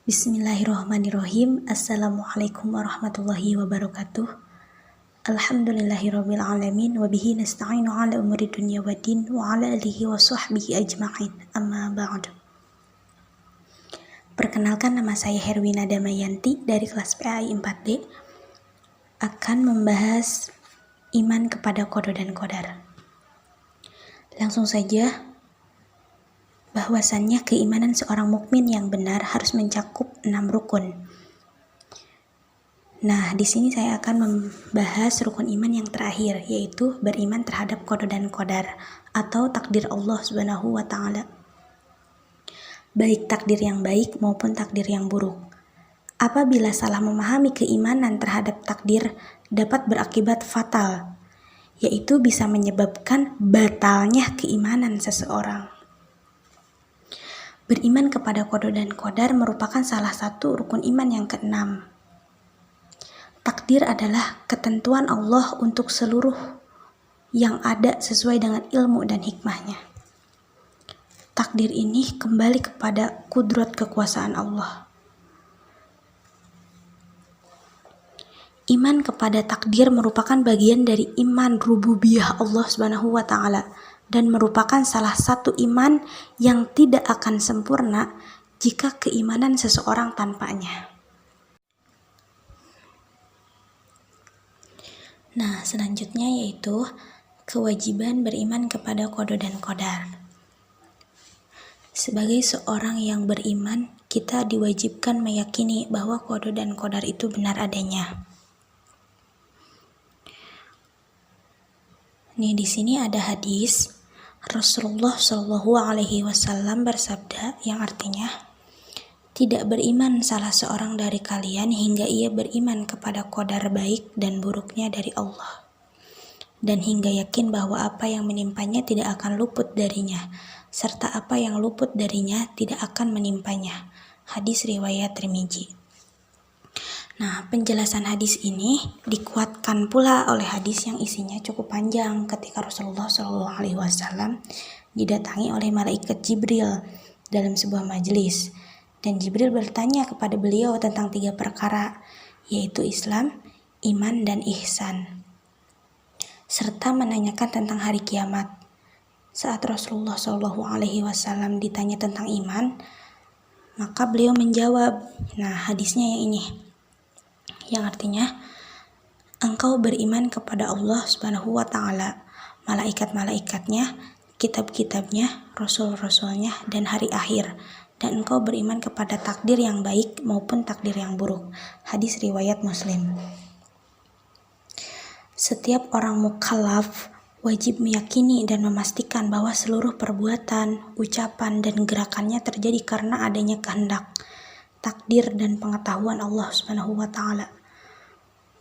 Bismillahirrahmanirrahim. Assalamualaikum warahmatullahi wabarakatuh. Alhamdulillahirabbil alamin wa bihi nasta'inu ala umuri dunya waddin wa ala alihi wa sahbihi ajma'in. Amma ba'du. Perkenalkan, nama saya Herwina Damayanti dari kelas PAI 4D, akan membahas iman kepada qada dan qadar. Langsung saja, bahwasannya keimanan seorang mukmin yang benar harus mencakup 6 rukun. Nah, di sini saya akan membahas rukun iman yang terakhir, yaitu beriman terhadap qada dan qadar atau takdir Allah Subhanahu wa taala. Baik takdir yang baik maupun takdir yang buruk. Apabila salah memahami keimanan terhadap takdir dapat berakibat fatal, yaitu bisa menyebabkan batalnya keimanan seseorang. Beriman kepada qada dan qadar merupakan salah satu rukun iman yang keenam. Takdir adalah ketentuan Allah untuk seluruh yang ada sesuai dengan ilmu dan hikmahnya. Takdir ini kembali kepada kudrat kekuasaan Allah. Iman kepada takdir merupakan bagian dari iman rububiyah Allah Subhanahu wa taala dan merupakan salah satu iman yang tidak akan sempurna jika keimanan seseorang tanpanya. Nah, selanjutnya yaitu kewajiban beriman kepada qada dan qadar. Sebagai seorang yang beriman, kita diwajibkan meyakini bahwa qada dan qadar itu benar adanya. Nih, di sini ada hadis Rasulullah Shallallahu Alaihi Wasallam bersabda yang artinya, tidak beriman salah seorang dari kalian hingga ia beriman kepada qadar baik dan buruknya dari Allah, dan hingga yakin bahwa apa yang menimpanya tidak akan luput darinya, serta apa yang luput darinya tidak akan menimpanya. Hadis riwayat Tirmidzi. Nah, penjelasan hadis ini dikuatkan pula oleh hadis yang isinya cukup panjang ketika Rasulullah SAW didatangi oleh malaikat Jibril dalam sebuah majelis, dan Jibril bertanya kepada beliau tentang 3 perkara, yaitu Islam, iman, dan ihsan, serta menanyakan tentang hari kiamat. Saat Rasulullah SAW ditanya tentang iman, maka beliau menjawab, nah hadisnya yang ini, yang artinya, engkau beriman kepada Allah Subhanahu wa taala, malaikat-malaikatnya, kitab-kitabnya, rasul-rasulnya, dan hari akhir, dan engkau beriman kepada takdir yang baik maupun takdir yang buruk. Hadis riwayat Muslim. Setiap orang mukallaf wajib meyakini dan memastikan bahwa seluruh perbuatan, ucapan, dan gerakannya terjadi karena adanya kehendak, takdir, dan pengetahuan Allah Subhanahu wa taala.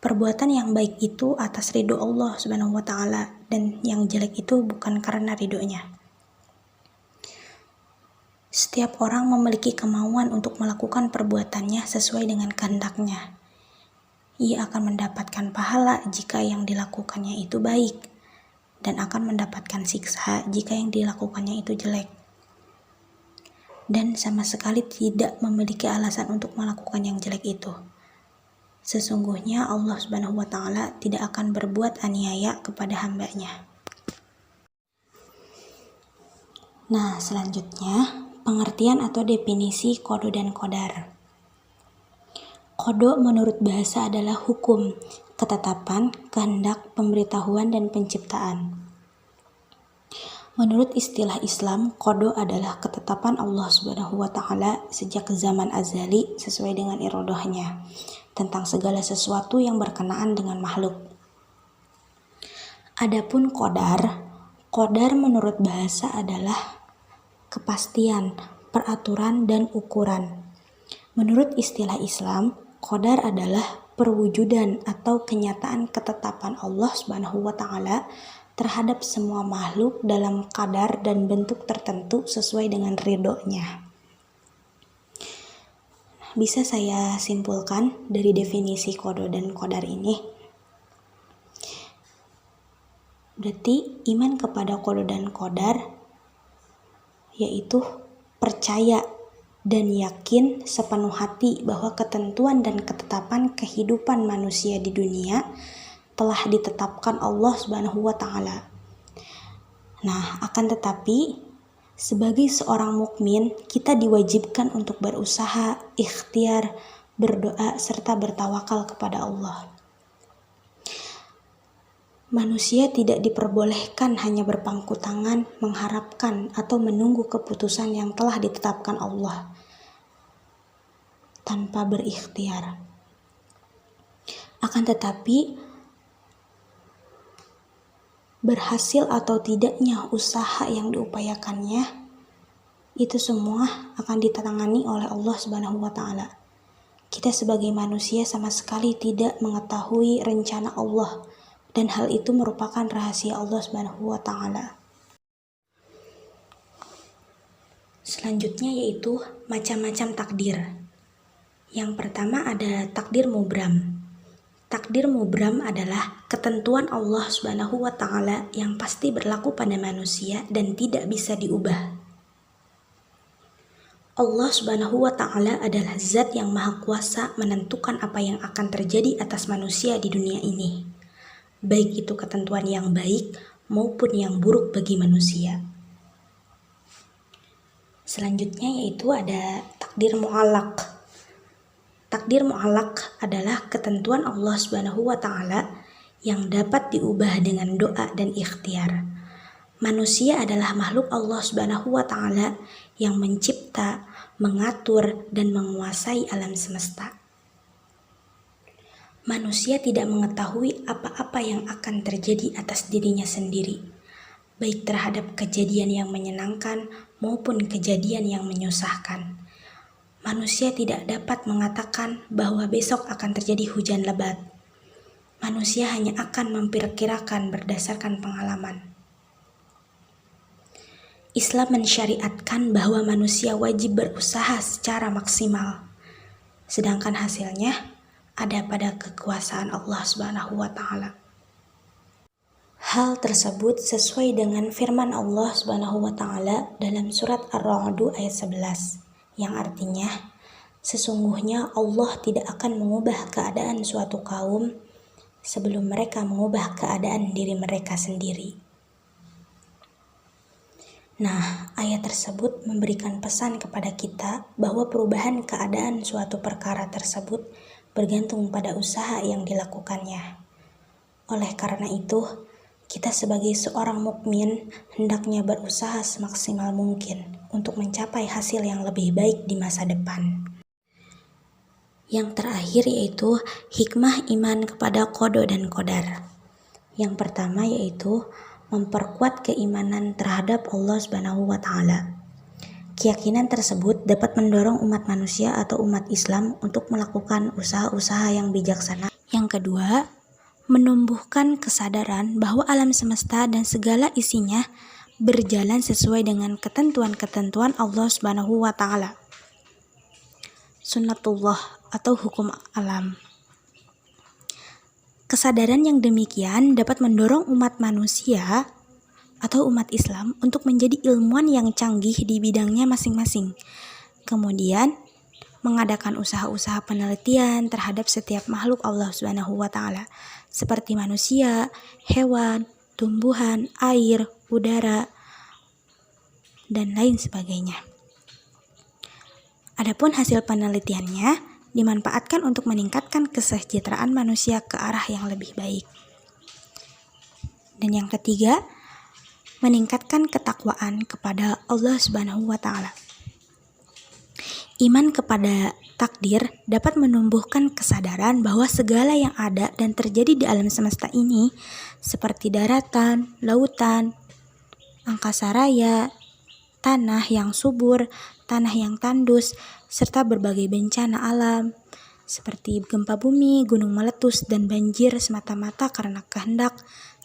Perbuatan yang baik itu atas ridho Allah Subhanahu wa taala, dan yang jelek itu bukan karena ridhonya. Setiap orang memiliki kemauan untuk melakukan perbuatannya sesuai dengan kehendaknya. Ia akan mendapatkan pahala jika yang dilakukannya itu baik, dan akan mendapatkan siksa jika yang dilakukannya itu jelek. Dan sama sekali tidak memiliki alasan untuk melakukan yang jelek itu. Sesungguhnya Allah Subhanahu wa taala tidak akan berbuat aniaya kepada hambanya. Nah, selanjutnya pengertian atau definisi qada dan qadar. Qada menurut bahasa adalah hukum, ketetapan, kehendak, pemberitahuan, dan penciptaan. Menurut istilah Islam, qada adalah ketetapan Allah Subhanahu wa taala sejak zaman azali sesuai dengan iradahnya tentang segala sesuatu yang berkenaan dengan makhluk. Adapun qadar menurut bahasa adalah kepastian, peraturan, dan ukuran. Menurut istilah Islam, qadar adalah perwujudan atau kenyataan ketetapan Allah Subhanahu wa taala terhadap semua makhluk dalam kadar dan bentuk tertentu sesuai dengan ridhonya. Bisa saya simpulkan dari definisi qada dan qadar ini, berarti iman kepada qada dan qadar yaitu percaya dan yakin sepenuh hati bahwa ketentuan dan ketetapan kehidupan manusia di dunia telah ditetapkan Allah Subhanahu wa taala. Nah, akan tetapi sebagai seorang mukmin, kita diwajibkan untuk berusaha, ikhtiar, berdoa, serta bertawakal kepada Allah. Manusia tidak diperbolehkan hanya berpangku tangan, mengharapkan atau menunggu keputusan yang telah ditetapkan Allah tanpa berikhtiar. Akan tetapi, berhasil atau tidaknya usaha yang diupayakannya, itu semua akan ditangani oleh Allah Subhanahu wa taala. Kita sebagai manusia sama sekali tidak mengetahui rencana Allah, dan hal itu merupakan rahasia Allah Subhanahu wa taala. Selanjutnya yaitu macam-macam takdir. Yang pertama ada takdir mubram. Takdir mubram adalah ketentuan Allah Subhanahu wa taala yang pasti berlaku pada manusia dan tidak bisa diubah. Allah Subhanahu wa taala adalah zat yang maha kuasa menentukan apa yang akan terjadi atas manusia di dunia ini, baik itu ketentuan yang baik maupun yang buruk bagi manusia. Selanjutnya yaitu ada takdir mu'allaq. Takdir mu'allaq adalah ketentuan Allah Subhanahu wa taala yang dapat diubah dengan doa dan ikhtiar. Manusia adalah makhluk Allah Subhanahu wa taala yang mencipta, mengatur, dan menguasai alam semesta. Manusia tidak mengetahui apa-apa yang akan terjadi atas dirinya sendiri, baik terhadap kejadian yang menyenangkan maupun kejadian yang menyusahkan. Manusia tidak dapat mengatakan bahwa besok akan terjadi hujan lebat. Manusia hanya akan memperkirakan berdasarkan pengalaman. Islam mensyariatkan bahwa manusia wajib berusaha secara maksimal, sedangkan hasilnya ada pada kekuasaan Allah Subhanahu wa taala. Hal tersebut sesuai dengan firman Allah Subhanahu wa taala dalam surat Ar-Ra'd ayat 11. Yang artinya, sesungguhnya Allah tidak akan mengubah keadaan suatu kaum sebelum mereka mengubah keadaan diri mereka sendiri. Nah, ayat tersebut memberikan pesan kepada kita bahwa perubahan keadaan suatu perkara tersebut bergantung pada usaha yang dilakukannya. Oleh karena itu, kita sebagai seorang mukmin hendaknya berusaha semaksimal mungkin untuk mencapai hasil yang lebih baik di masa depan. Yang terakhir yaitu hikmah iman kepada qada dan qadar. Yang pertama yaitu memperkuat keimanan terhadap Allah Subhanahu wa taala. Keyakinan tersebut dapat mendorong umat manusia atau umat Islam untuk melakukan usaha-usaha yang bijaksana. Yang kedua, menumbuhkan kesadaran bahwa alam semesta dan segala isinya berjalan sesuai dengan ketentuan-ketentuan Allah Subhanahu wa taala. Sunnatullah atau hukum alam. Kesadaran yang demikian dapat mendorong umat manusia atau umat Islam untuk menjadi ilmuwan yang canggih di bidangnya masing-masing. Kemudian mengadakan usaha-usaha penelitian terhadap setiap makhluk Allah Subhanahu wa taala, seperti manusia, hewan, tumbuhan, air, udara, dan lain sebagainya. Adapun hasil penelitiannya dimanfaatkan untuk meningkatkan kesejahteraan manusia ke arah yang lebih baik. Dan yang ketiga, meningkatkan ketakwaan kepada Allah Subhanahu wa taala. Iman kepada takdir dapat menumbuhkan kesadaran bahwa segala yang ada dan terjadi di alam semesta ini, seperti daratan, lautan, angkasa raya, tanah yang subur, tanah yang tandus, serta berbagai bencana alam, seperti gempa bumi, gunung meletus, dan banjir semata-mata karena kehendak,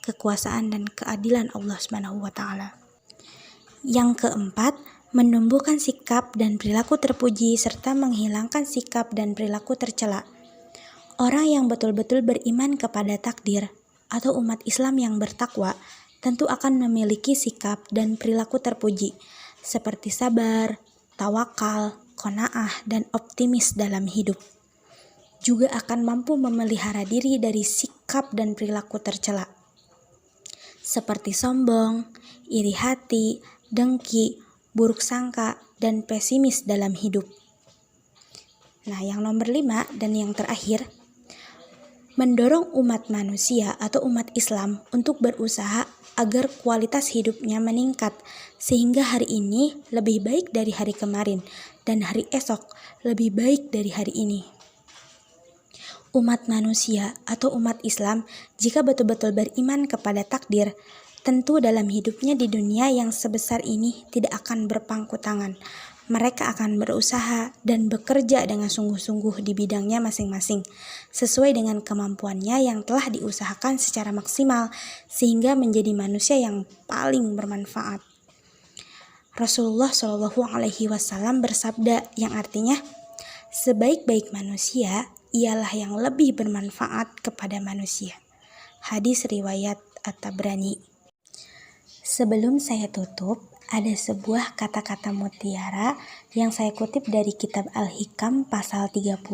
kekuasaan, dan keadilan Allah Subhanahu wa taala. Yang keempat, menumbuhkan sikap dan perilaku terpuji serta menghilangkan sikap dan perilaku tercela. Orang yang betul-betul beriman kepada takdir atau umat Islam yang bertakwa tentu akan memiliki sikap dan perilaku terpuji seperti sabar, tawakal, qanaah, dan optimis dalam hidup. Juga akan mampu memelihara diri dari sikap dan perilaku tercela, seperti sombong, iri hati, dengki, buruk sangka, dan pesimis dalam hidup. Nah, yang nomor 5 dan yang terakhir, mendorong umat manusia atau umat Islam untuk berusaha agar kualitas hidupnya meningkat, sehingga hari ini lebih baik dari hari kemarin, dan hari esok lebih baik dari hari ini. Umat manusia atau umat Islam, jika betul-betul beriman kepada takdir, tentu dalam hidupnya di dunia yang sebesar ini tidak akan berpangku tangan. Mereka akan berusaha dan bekerja dengan sungguh-sungguh di bidangnya masing-masing, sesuai dengan kemampuannya yang telah diusahakan secara maksimal, sehingga menjadi manusia yang paling bermanfaat. Rasulullah Shallallahu Alaihi Wasallam bersabda, yang artinya, sebaik-baik manusia ialah yang lebih bermanfaat kepada manusia. Hadis riwayat At-Tabrani. Sebelum saya tutup, ada sebuah kata-kata mutiara yang saya kutip dari kitab Al-Hikam pasal 30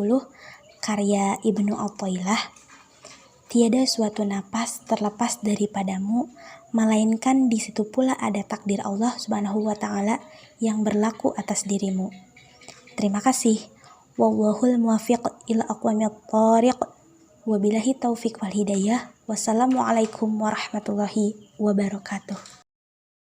karya Ibnu Athaillah. Tiada suatu napas terlepas daripadamu, melainkan di situ pula ada takdir Allah Subhanahu wa Ta'ala yang berlaku atas dirimu. Terima kasih. Wallahul muwaffiq ila aqwamit thoriq. Wabillahi taufiq wal hidayah. Wassalamualaikum warahmatullahi wabarakatuh.